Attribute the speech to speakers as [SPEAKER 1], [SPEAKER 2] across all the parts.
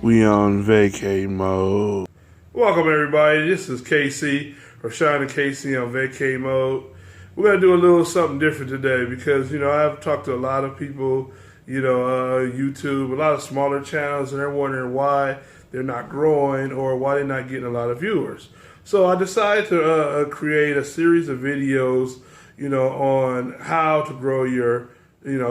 [SPEAKER 1] We on vacay mode.
[SPEAKER 2] Welcome everybody, this is Casey, or Shine and Casey on vacay mode. We're going to do a little something different today because, I've talked to a lot of people, YouTube, a lot of smaller channels, and they're wondering why they're not growing or why they're not getting a lot of viewers. So I decided to create a series of videos, on how to grow your,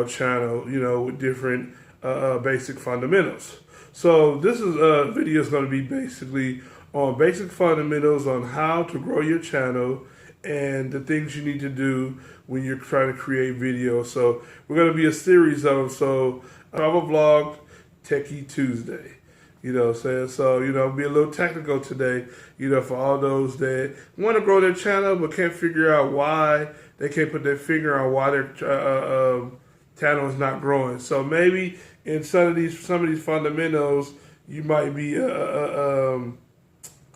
[SPEAKER 2] channel, with different basic fundamentals. So this video is going to be basically on basic fundamentals on how to grow your channel and the things you need to do when you're trying to create videos. So we're going to be a series of them. So travel vlog, Techie Tuesday. Be a little technical today, for all those that want to grow their channel but can't figure out why they can't put their finger on why their channel is not growing. So maybe in some of these fundamentals you might be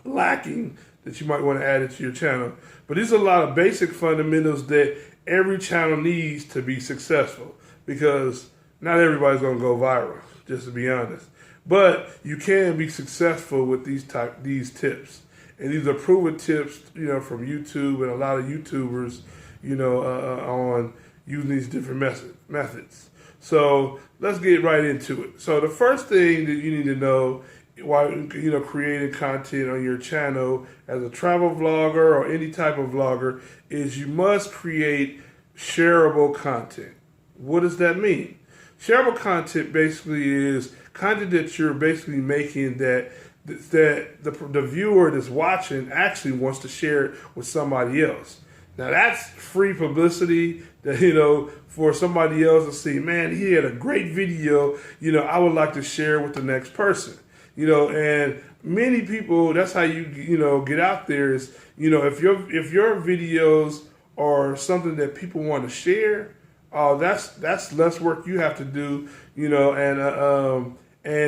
[SPEAKER 2] lacking that you might want to add it to your channel. But these are a lot of basic fundamentals that every channel needs to be successful, because not everybody's going to go viral, just to be honest. But you can be successful with these tips. And these are proven tips, from YouTube and a lot of YouTubers, on using these different methods. So let's get right into it. So the first thing that you need to know while creating content on your channel as a travel vlogger or any type of vlogger is you must create shareable content. What does that mean? Shareable content basically is content that you're basically making that the viewer that's watching actually wants to share it with somebody else. Now that's free publicity that, for somebody else to see, man, he had a great video, I would like to share with the next person. And many people, that's how you, get out there is, if your videos are something that people want to share, that's less work you have to do, and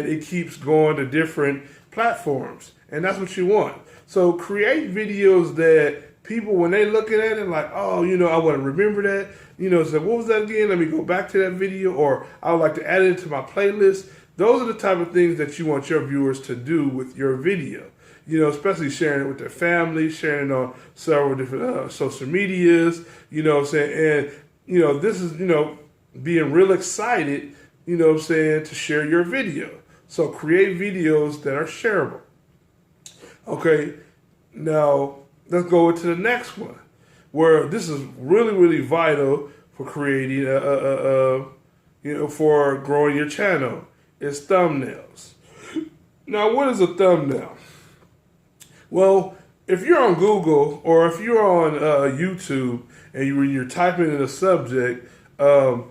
[SPEAKER 2] it keeps going to different platforms, and that's what you want. So create videos that people, when they looking at it, like, oh, I want to remember that, so what was that again? Let me go back to that video, or I would like to add it to my playlist. Those are the type of things that you want your viewers to do with your video, especially sharing it with their family, sharing it on several different social medias, and, this is, being real excited, to share your video. So create videos that are shareable. Okay, now let's go into the next one, where this is really, really vital for creating, for growing your channel, is thumbnails. Now, what is a thumbnail? Well, if you're on Google or if you're on YouTube and when you're typing in a subject, a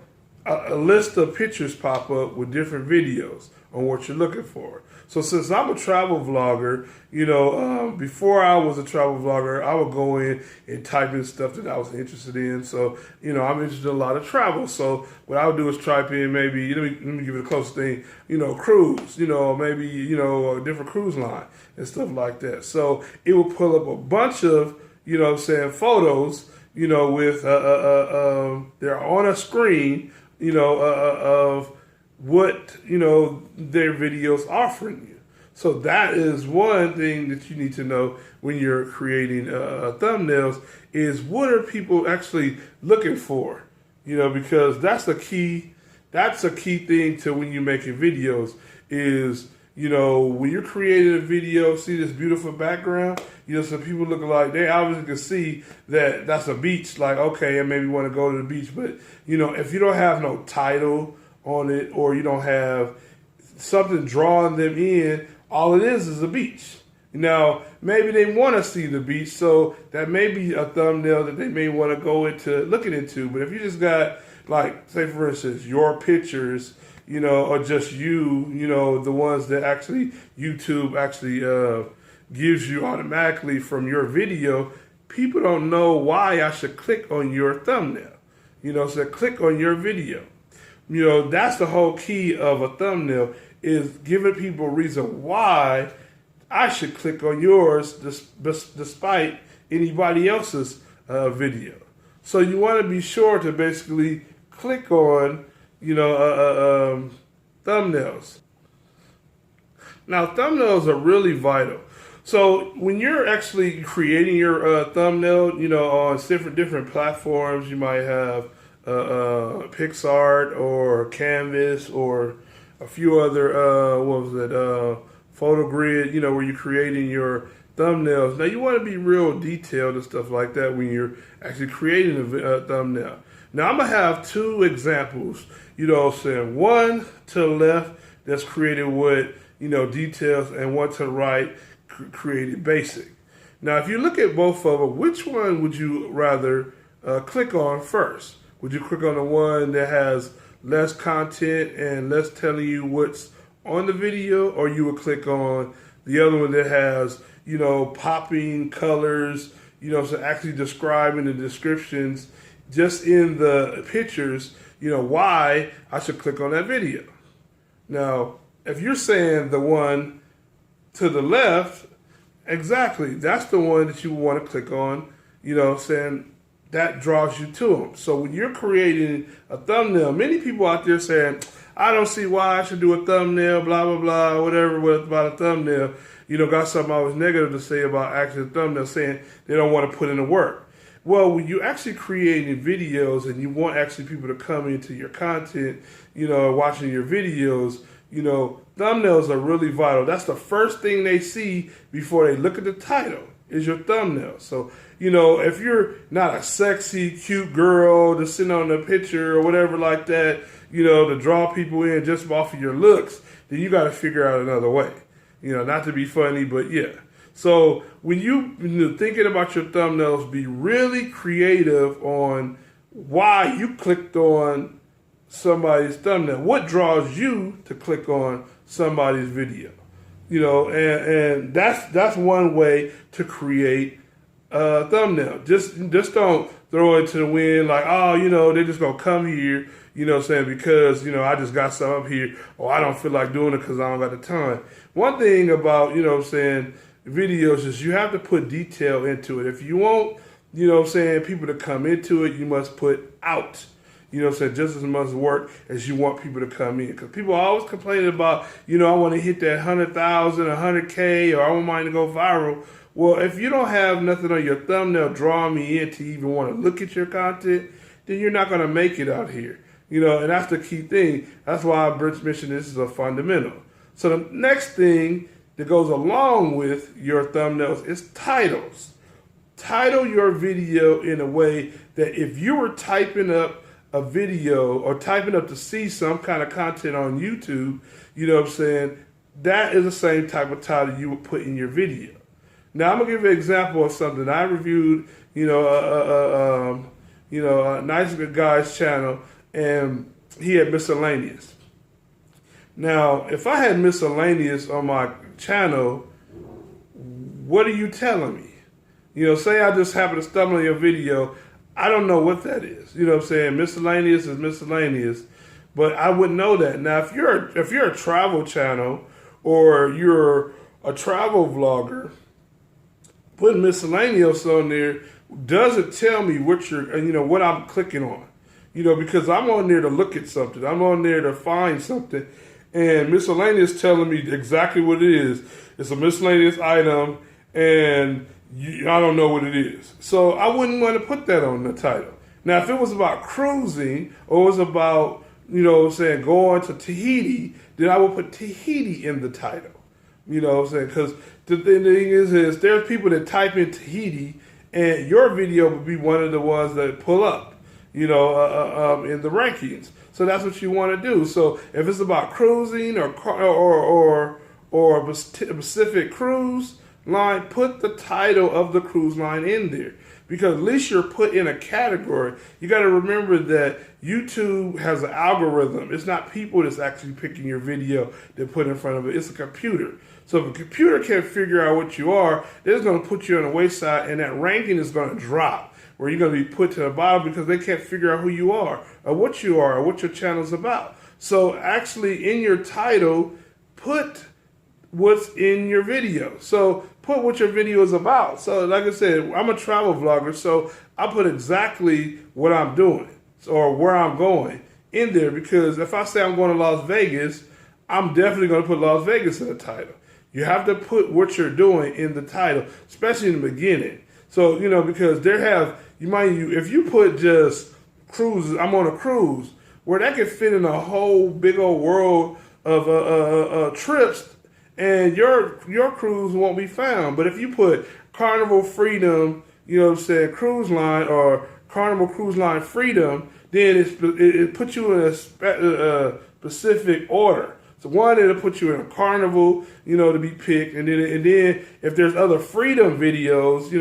[SPEAKER 2] list of pictures pop up with different videos on what you're looking for. So since I'm a travel vlogger, before I was a travel vlogger, I would go in and type in stuff that I was interested in. So, I'm interested in a lot of travel. So what I would do is type in maybe, let me give it a close thing, cruise, maybe, a different cruise line and stuff like that. So it will pull up a bunch of, photos, with, they're on a screen, of what, their videos offering you. So that is one thing that you need to know when you're creating thumbnails is what are people actually looking for, because that's a key thing to when you're making videos is, when you're creating a video, see this beautiful background, some people look like they obviously can see that that's a beach, like, okay, I maybe want to go to the beach, but, if you don't have no title on it or you don't have something drawing them in, all it is a beach. Now, maybe they want to see the beach, so that may be a thumbnail that they may want to go into looking into. But if you just got, like, say for instance, your pictures, or just the ones that actually YouTube actually gives you automatically from your video, people don't know why I should click on your thumbnail. So click on your video. That's the whole key of a thumbnail, is giving people a reason why I should click on yours despite anybody else's video. So you want to be sure to basically click on, thumbnails. Now, thumbnails are really vital. So when you're actually creating your thumbnail, you know, on different platforms, you might have PixArt or Canvas or a few other, PhotoGrid, you know, where you're creating your thumbnails. Now, you want to be real detailed and stuff like that when you're actually creating a thumbnail. Now, I'm going to have two examples, you know, saying one to the left that's created with, you know, details, and one to the right created basic. Now, if you look at both of them, which one would you rather click on first? Would you click on the one that has less content and less telling you what's on the video, or you would click on the other one that has, you know, popping colors, you know, so actually describing the descriptions just in the pictures, you know, why I should click on that video? Now, if you're saying the one to the left, exactly, that's the one that you want to click on, you know, saying that draws you to them. So when you're creating a thumbnail, many people out there saying, I don't see why I should do a thumbnail, blah, blah, blah, whatever about a thumbnail, you know, got something always negative to say about actually a thumbnail, saying they don't want to put in the work. Well, when you're actually creating videos and you want actually people to come into your content, you know, watching your videos, you know, thumbnails are really vital. That's the first thing they see before they look at the title, is your thumbnail. So, you know, if you're not a sexy, cute girl to sit on the picture or whatever like that, you know, to draw people in just off of your looks, then you got to figure out another way. You know, not to be funny, but yeah. So when you're thinking about your thumbnails, be really creative on why you clicked on somebody's thumbnail. What draws you to click on somebody's video? You know, and that's one way to create a thumbnail. Just don't throw it to the wind like, oh, you know, they're just gonna come here, you know what I'm saying, because, you know, I just got some up here, or I don't feel like doing it because I don't got the time. One thing about, you know what I'm saying, videos is you have to put detail into it. If you want, you know what I'm saying, people to come into it, you must put out, you know what I'm saying, just as much work as you want people to come in. Because people are always complaining about, you know, I want to hit that 100,000, 100K, or I want mine to go viral. Well, if you don't have nothing on your thumbnail drawing me in to even want to look at your content, then you're not going to make it out here. You know, and that's the key thing. That's why I mentioned this is a fundamental. So the next thing that goes along with your thumbnails is titles. Title your video in a way that if you were typing up a video or typing up to see some kind of content on YouTube, you know what I'm saying, that is the same type of title you would put in your video. Now I'm gonna give you an example of something I reviewed, you know, a nice guy's channel, and he had miscellaneous. Now, if I had miscellaneous on my channel, what are you telling me? You know, say I just happen to stumble on your video, I don't know what that is. You know what I'm saying? Miscellaneous is miscellaneous, but I wouldn't know that. Now, if you're a travel channel or you're a travel vlogger, putting miscellaneous on there doesn't tell me what what I'm clicking on. You know, because I'm on there to look at something. I'm on there to find something. And miscellaneous telling me exactly what it is. It's a miscellaneous item, and I don't know what it is. So I wouldn't want to put that on the title. Now, if it was about cruising or it was about, you know what I'm saying, going to Tahiti, then I would put Tahiti in the title. You know what I'm saying? Because the thing is there's people that type in Tahiti, and your video would be one of the ones that pull up, you know, in the rankings. So that's what you want to do. So if it's about cruising or a specific cruise line, put the title of the cruise line in there, because at least you're put in a category. You got to remember that YouTube has an algorithm. It's not people that's actually picking your video to put in front of it. It's a computer. So if a computer can't figure out what you are, it's going to put you on the wayside, and that ranking is going to drop, where you're going to be put to the bottom because they can't figure out who you are or what your channel's about. So actually in your title, put what's in your video. So put what your video is about. So like I said, I'm a travel vlogger, so I put exactly what I'm doing or where I'm going in there, because if I say I'm going to Las Vegas, I'm definitely going to put Las Vegas in the title. You have to put what you're doing in the title, especially in the beginning. So, because if you put just cruises, I'm on a cruise, where that could fit in a whole big old world of trips, and your cruise won't be found. But if you put Carnival Freedom, cruise line, or Carnival Cruise Line Freedom, then it puts you in a specific order. So one, it'll put you in a Carnival, to be picked, and then if there's other Freedom videos,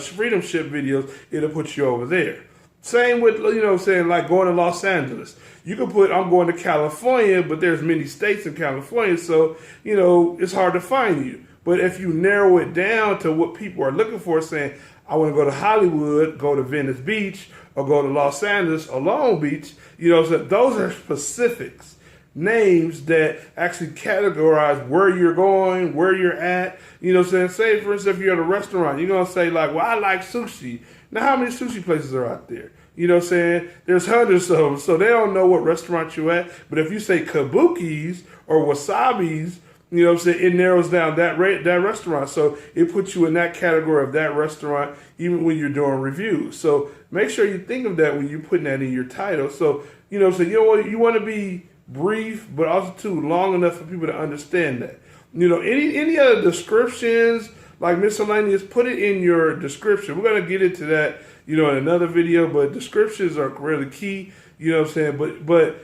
[SPEAKER 2] Freedom Ship videos, it'll put you over there. Same with, like going to Los Angeles. You can put, I'm going to California, but there's many states in California, so, it's hard to find you. But if you narrow it down to what people are looking for, saying, I want to go to Hollywood, go to Venice Beach, or go to Los Angeles or Long Beach, so those are specifics. Names that actually categorize where you're going, where you're at. Say, for instance, if you're at a restaurant, you're going to say, like, well, I like sushi. Now, how many sushi places are out there? There's hundreds of them, so they don't know what restaurant you're at. But if you say kabukis or wasabis, it narrows down that restaurant. So it puts you in that category of that restaurant, even when you're doing reviews. So make sure you think of that when you're putting that in your title. So, you want to be brief, but also too long enough for people to understand that. Any other descriptions, like miscellaneous, put it in your description. We're going to get into that, in another video, but descriptions are really key, But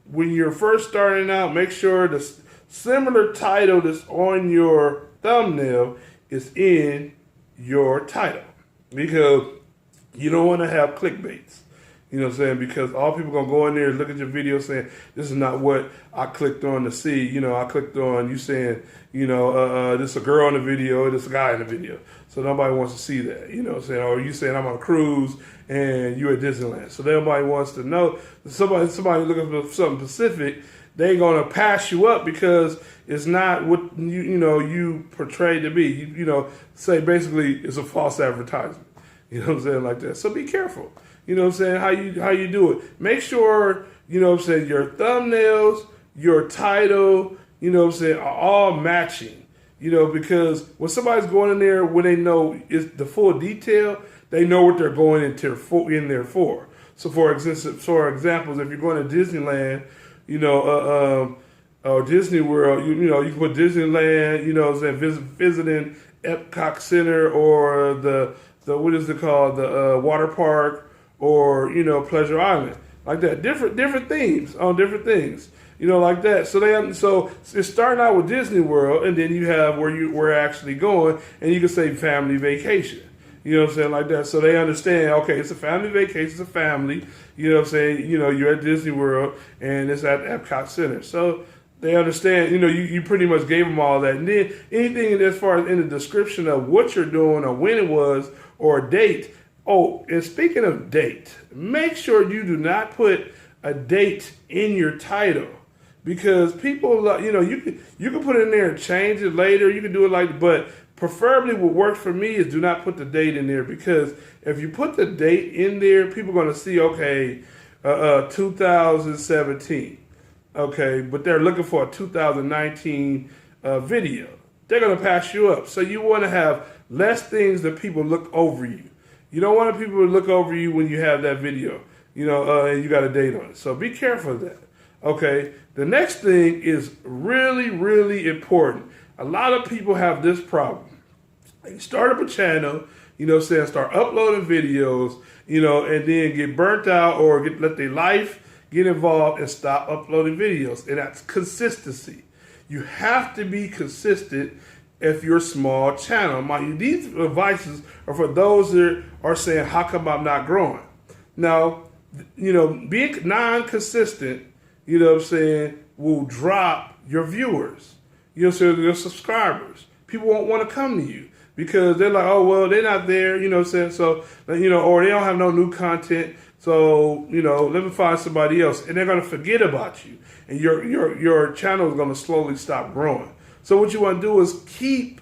[SPEAKER 2] when you're first starting out, make sure the similar title that's on your thumbnail is in your title, because you don't want to have clickbaits. Because all people going to go in there and look at your video saying, this is not what I clicked on to see. I clicked on you saying, this is a girl in the video, this is a guy in the video. So nobody wants to see that, or you saying I'm on a cruise and you're at Disneyland. So nobody wants to know. Somebody looking for something specific, they're going to pass you up because it's not what you portray to be. Say basically it's a false advertisement. Like that. So be careful. How you do it. Make sure, your thumbnails, your title, are all matching. Because when somebody's going in there, when they know it's the full detail, they know what they're going in there for. So for examples, if you're going to Disneyland, or Disney World, you can put Disneyland, visiting Epcot Center, or the what is it called, the water park, or Pleasure Island, like that. Different themes on different things, like that. So it's starting out with Disney World, and then you have where we're actually going, and you can say family vacation. Like that. So they understand, okay, it's a family vacation, it's a family, you're at Disney World and it's at Epcot Center. So they understand, you pretty much gave them all that. And then anything as far as in the description of what you're doing or when it was or a date. Oh, and speaking of date, make sure you do not put a date in your title, because people, you can put it in there and change it later. You can do it but preferably what works for me is do not put the date in there, because if you put the date in there, people are going to see, okay, 2017, okay, but they're looking for a 2019 video. They're going to pass you up. So you want to have less things that people look over you. You don't want people to look over you when you have that video, and you got a date on it. So be careful of that. Okay. The next thing is really, really important. A lot of people have this problem. They start up a channel, start uploading videos, and then get burnt out or let their life get involved and stop uploading videos. And that's consistency. You have to be consistent if you're a small channel. These advices are for those that are saying, how come I'm not growing? Now, being non-consistent, will drop your viewers, your subscribers. People won't want to come to you because they're like, oh, well, they're not there, so, or they don't have no new content. So, let me find somebody else. And they're going to forget about you. And your channel is going to slowly stop growing. So what you want to do is keep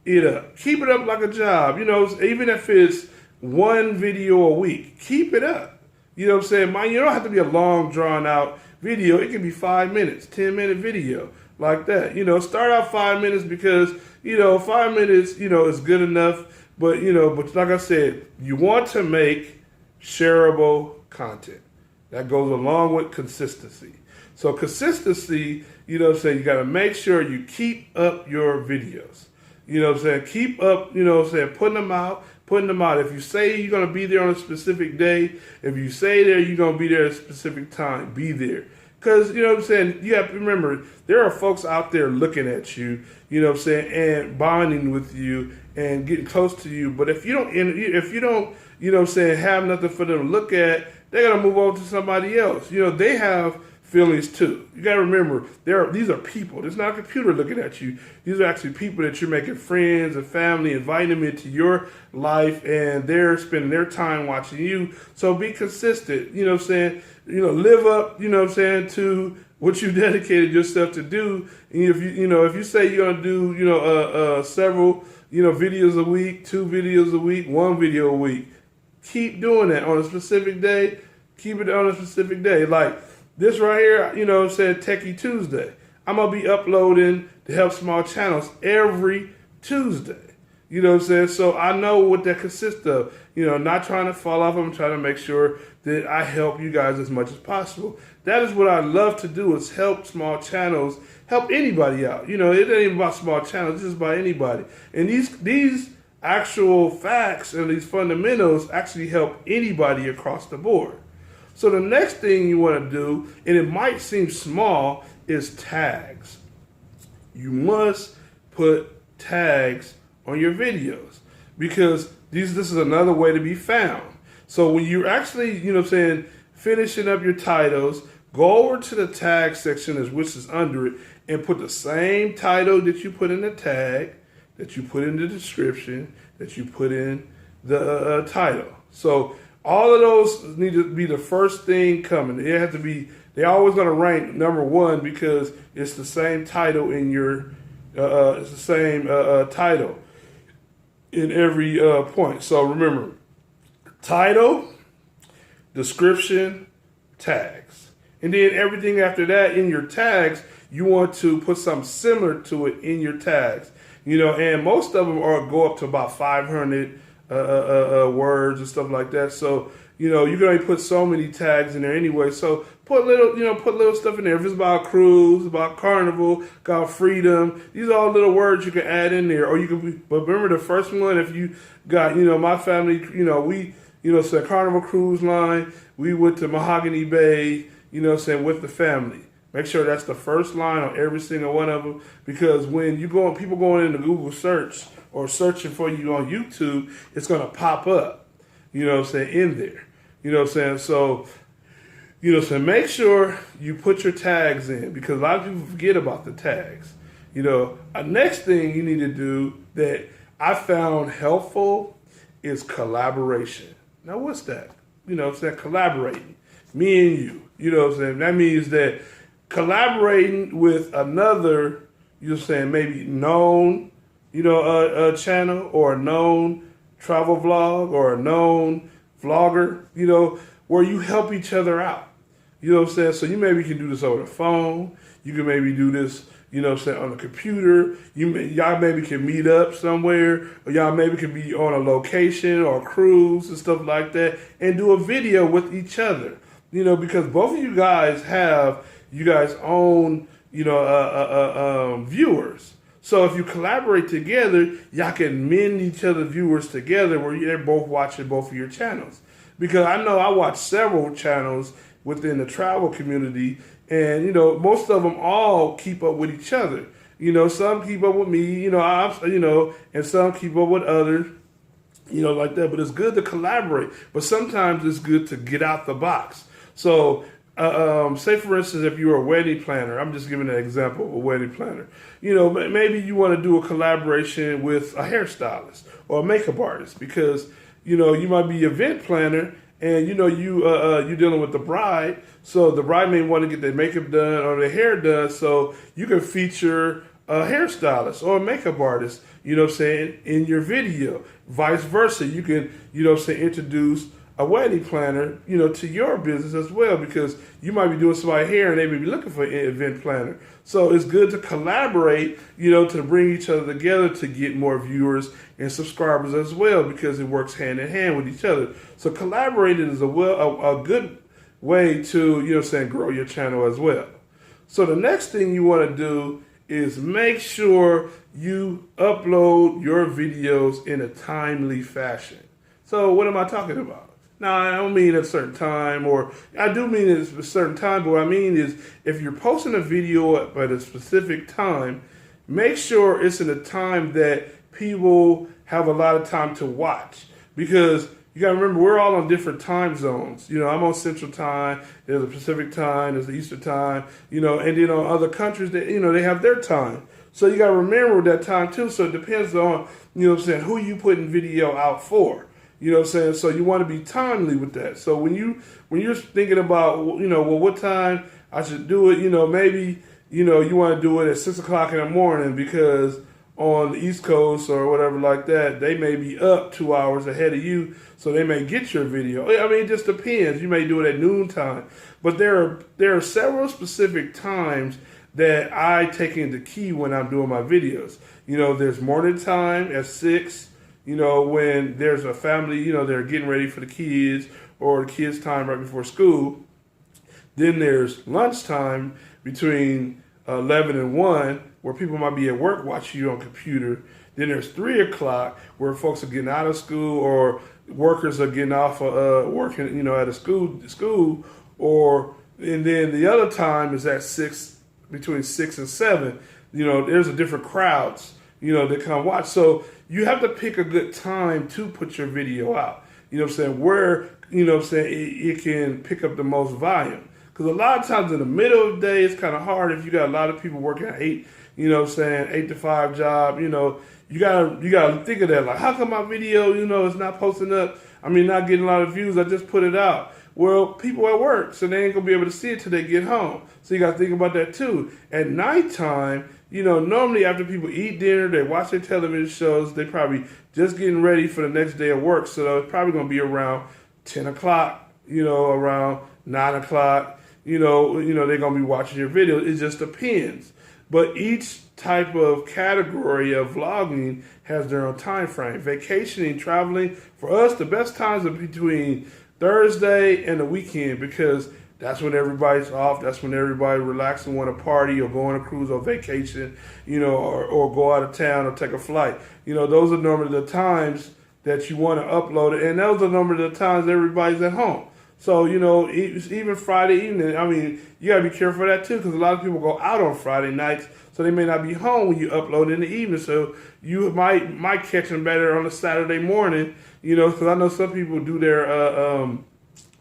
[SPEAKER 2] it up. Keep it up like a job. Even if it's one video a week, keep it up. You know what I'm saying? You don't have to be a long, drawn out video. It can be 5 minutes, 10-minute video. like that. You know, start out 5 minutes because, you know, 5 minutes, you know, is good enough. But, you know, but like I said, you want to make shareable content. That goes along with consistency. So consistency, you know what I'm saying, you got to make sure you keep up your videos. You know what I'm saying? Keep up, you know what I'm saying, putting them out. If you say you're going to be there on a specific day, if you say there you're going to be there at a specific time, be there. Because, you know what I'm saying, you have to remember, there are folks out there looking at you, you know what I'm saying, and bonding with you and getting close to you. But if you don't, you know what I'm saying, have nothing for them to look at, they're going to move on to somebody else. You know, they have feelings too. You got to remember, these are people. It's not a computer looking at you. These are actually people that you're making friends and family, inviting them into your life, and they're spending their time watching you. So be consistent. You know what I'm saying? You know, live up, you know what I'm saying, to what you dedicated yourself to do. And if you say you're going to do, you know, several, you know, videos a week, 2 videos a week, 1 video a week, keep doing that on a specific day. Keep it on a specific day. Like this right here, you know, said Techie Tuesday. I'm going to be uploading to help small channels every Tuesday. You know what I'm saying? So I know what that consists of. You know, not trying to fall off. I'm trying to make sure that I help you guys as much as possible. That is what I love to do, is help small channels, help anybody out. You know, it ain't even about small channels, it's just about anybody. And these actual facts and these fundamentals actually help anybody across the board. So the next thing you want to do, and it might seem small, is tags. You must put tags on your videos because this is another way to be found. So when you're actually, you know what I'm saying, finishing up your titles, go over to the tag section, which is under it, and put the same title that you put in the tag, that you put in the description, that you put in the title. So all of those need to be the first thing coming. It has to be, they're always going to rank number 1 because it's the same title in your, it's the same title in every point. So remember, title, description, tags. And then everything after that in your tags, you want to put something similar to it in your tags. You know, and most of them go up to about 500 words and stuff like that. So, you know, you can only put so many tags in there anyway. So put little stuff in there. If it's about cruise, about carnival, about freedom, these are all little words you can add in there. Or you can, but remember the first one, if you got, you know, my family, you know, we, you know, so Carnival Cruise Line, we went to Mahogany Bay, you know what I'm saying, with the family. Make sure that's the first line on every single one of them, because when you go, people going into Google search or searching for you on YouTube, it's going to pop up, you know what I'm saying, in there. You know what I'm saying? So, you know what I'm saying, make sure you put your tags in, because a lot of people forget about the tags. You know, next thing you need to do that I found helpful is collaboration. Now, what's that? You know what I'm saying? Collaborating. Me and you. You know what I'm saying? That means that collaborating with another, you're saying maybe known, you know, a channel or a known travel vlog or a known vlogger, you know, where you help each other out. You know what I'm saying? So you maybe can do this over the phone. You can maybe do this, you know what I'm saying, on the computer. Y'all maybe can meet up somewhere, or y'all maybe can be on a location or a cruise and stuff like that and do a video with each other. You know, because both of you guys have, you guys own, you know, viewers. So if you collaborate together, y'all can mend each other's viewers together where they're both watching both of your channels. Because I know I watch several channels within the travel community, and, you know, most of them all keep up with each other. You know, some keep up with me, you know, and some keep up with others, you know, like that. But it's good to collaborate. But sometimes it's good to get out the box. So, say for instance, if you're a wedding planner, I'm just giving an example of a wedding planner. You know, maybe you want to do a collaboration with a hairstylist or a makeup artist, because, you know, you might be an event planner and, you know, you're dealing with the bride. So the bride may want to get their makeup done or their hair done. So you can feature a hairstylist or a makeup artist, you know what I'm saying, in your video. Vice versa. You can, you know what I'm saying, introduce a wedding planner, to your business as well, because you might be doing somebody here and they may be looking for an event planner. So it's good to collaborate, to bring each other together to get more viewers and subscribers as well, because it works hand in hand with each other. So collaborating is a good way to, grow your channel as well. So the next thing you want to do is make sure you upload your videos in a timely fashion. So what am I talking about? Now, I don't mean at a certain time, or I do mean at a certain time, but what I mean is if you're posting a video up at a specific time, make sure it's in a time that people have a lot of time to watch. Because you got to remember, we're all on different time zones. I'm on Central Time, there's a Pacific Time, there's the Eastern Time, and then on other countries, they have their time. So you got to remember that time too. So it depends on, who you putting video out for. So you want to be timely with that. So when you're thinking about, what time I should do it, maybe, you want to do it at 6 o'clock in the morning, because on the East Coast or whatever like that, they may be up 2 hours ahead of you, so they may get your video. I mean, it just depends. You may do it at noontime. But there are several specific times that I take into key when I'm doing my videos. There's morning time at 6, when there's a family, they're getting ready for the kids, or the kids' time right before school. Then there's lunchtime between 11 and 1, where people might be at work watching you on computer. Then there's 3 o'clock, where folks are getting out of school, or workers are getting off working, at a school, and then the other time is at 6, between 6 and 7. There's a different crowds, that come watch. So you have to pick a good time to put your video out. Where, it can pick up the most volume. Because a lot of times in the middle of the day, it's kind of hard if you got a lot of people working at 8, 8 to 5 job, you gotta think of that. Like, how come my video, is not posting up? Not getting a lot of views. I just put it out. Well, people at work, so they ain't gonna be able to see it till they get home. So you gotta think about that too. At nighttime, normally after people eat dinner, they watch their television shows, they probably just getting ready for the next day of work. So it's probably gonna be around 10 o'clock, around 9 o'clock, they're gonna be watching your video. It just depends. But each type of category of vlogging has their own time frame. Vacationing, traveling, for us, the best times are between Thursday and the weekend, because that's when everybody's off. That's when everybody relaxing, want to party or go on a cruise or vacation, or go out of town or take a flight. Those are normally the times that you want to upload it, and those are normally the times everybody's at home. So, even Friday evening, you got to be careful of that too, because a lot of people go out on Friday nights, so they may not be home when you upload in the evening. So you might catch them better on a Saturday morning, because I know some people do their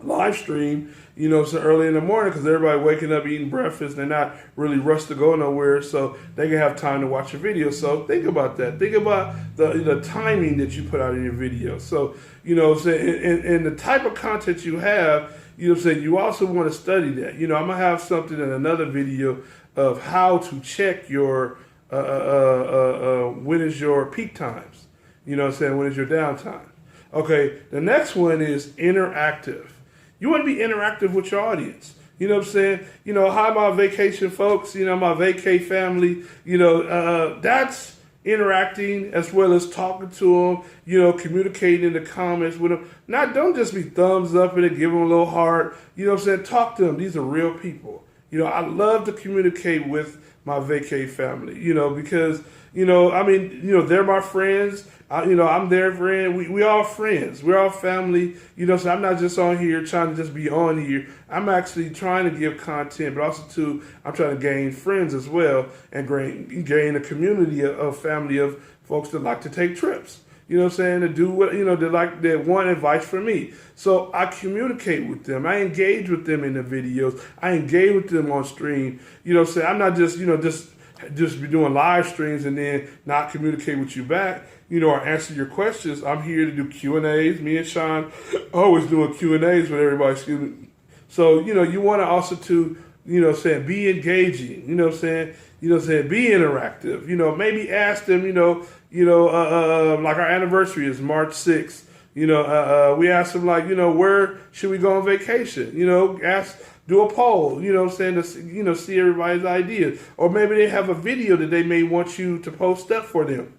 [SPEAKER 2] live stream, so early in the morning, because everybody waking up, eating breakfast, they're not really rushed to go nowhere, so they can have time to watch your video. So think about that. Think about the timing that you put out in your video. So, and the type of content you have, you also want to study that. I'm going to have something in another video of how to check your, when is your peak times, when is your downtime. Okay, the next one is interactive. You want to be interactive with your audience. Hi, my vacation folks, my vacay family, that's interacting as well as talking to them, communicating in the comments with them. Don't just be thumbs up and give them a little heart, talk to them. These are real people. I love to communicate with my vacay family, because, they're my friends. I'm their friend. We all friends. We're all family. So I'm not just on here trying to just be on here. I'm actually trying to give content, but also too, I'm trying to gain friends as well, and gain a community of family of folks that like to take trips. To do what, that want advice from me. So I communicate with them. I engage with them in the videos. I engage with them on stream. I'm not just, just be doing live streams and then not communicate with you back, or answer your questions. I'm here to do Q&As. Me and Sean always doing Q&As with everybody. So, you want to also to, be engaging, be interactive, maybe ask them, like our anniversary is March 6th, We ask them like, where should we go on vacation? Do a poll, to, see everybody's ideas. Or maybe they have a video that they may want you to post up for them.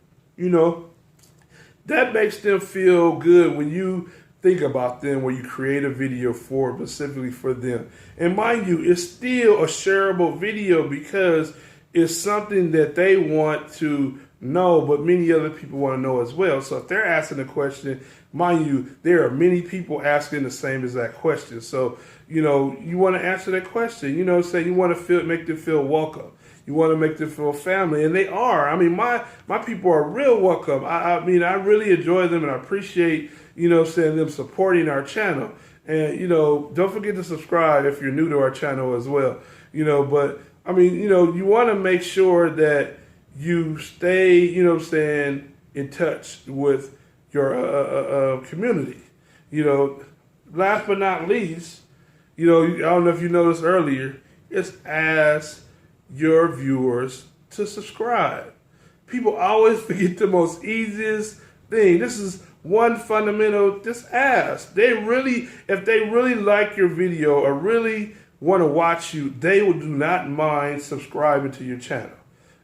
[SPEAKER 2] That makes them feel good when you think about them, where you create a video specifically for them. And mind you, it's still a shareable video because it's something that they want to know, but many other people want to know as well. So if they're asking a question, mind you, there are many people asking the same exact question. So, you want to answer that question, say you want to make them feel welcome. You want to make them feel family, and they are. I mean, my people are real welcome. I really enjoy them, and I appreciate, them supporting our channel. And, don't forget to subscribe if you're new to our channel as well. But, you want to make sure that you stay, in touch with your community. Last but not least, I don't know if you noticed earlier, is ask your viewers to subscribe. People always forget the most easiest thing. This is one fundamental, just ask. If they really like your video or really want to watch you, they do not mind subscribing to your channel.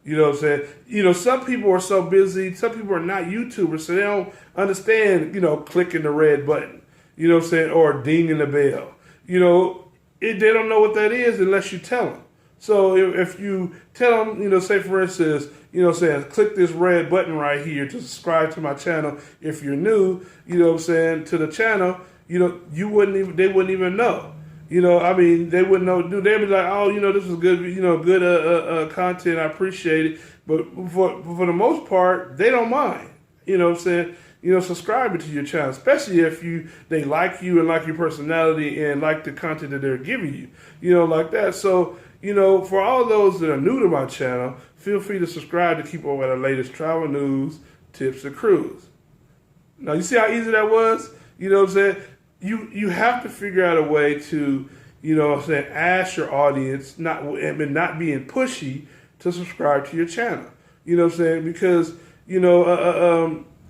[SPEAKER 2] You know what I'm saying? Some people are so busy, some people are not YouTubers, so they don't understand, clicking the red button, or dinging the bell. They don't know what that is unless you tell them. So if you tell them, say for instance, click this red button right here to subscribe to my channel. If you're new, to the channel, they wouldn't even know. They wouldn't know. They'd be like, oh, this is good, good content. I appreciate it. But for the most part, they don't mind. Subscribing to your channel, especially if they like you and like your personality and like the content that they're giving you, like that. So, for all those that are new to my channel, feel free to subscribe to keep up with the latest travel news, tips, and cruise. Now, you see how easy that was? You have to figure out a way to, ask your audience, not being pushy, to subscribe to your channel. Because,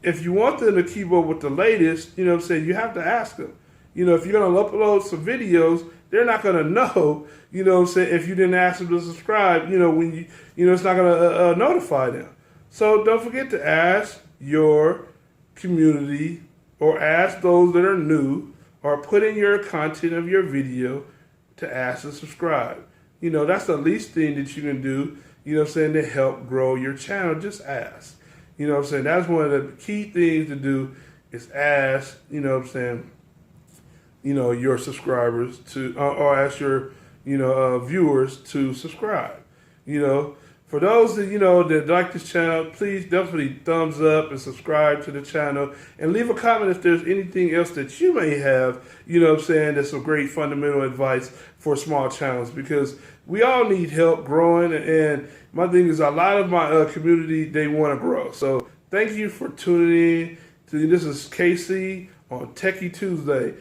[SPEAKER 2] if you want them to keep up with the latest, you have to ask them. If you're going to upload some videos, they're not going to know, if you didn't ask them to subscribe, when it's not going to notify them. So don't forget to ask your community or ask those that are new or put in your content of your video to ask to subscribe. That's the least thing that you can do, to help grow your channel. Just ask. That's one of the key things to do is ask, your subscribers to, or ask your, viewers to subscribe. For those that, that like this channel, please definitely thumbs up and subscribe to the channel and leave a comment if there's anything else that you may have, that's some great fundamental advice for small channels, because we all need help growing. And my thing is, a lot of my community, they want to grow. So thank you for tuning in. This is Casey on Techie Tuesday.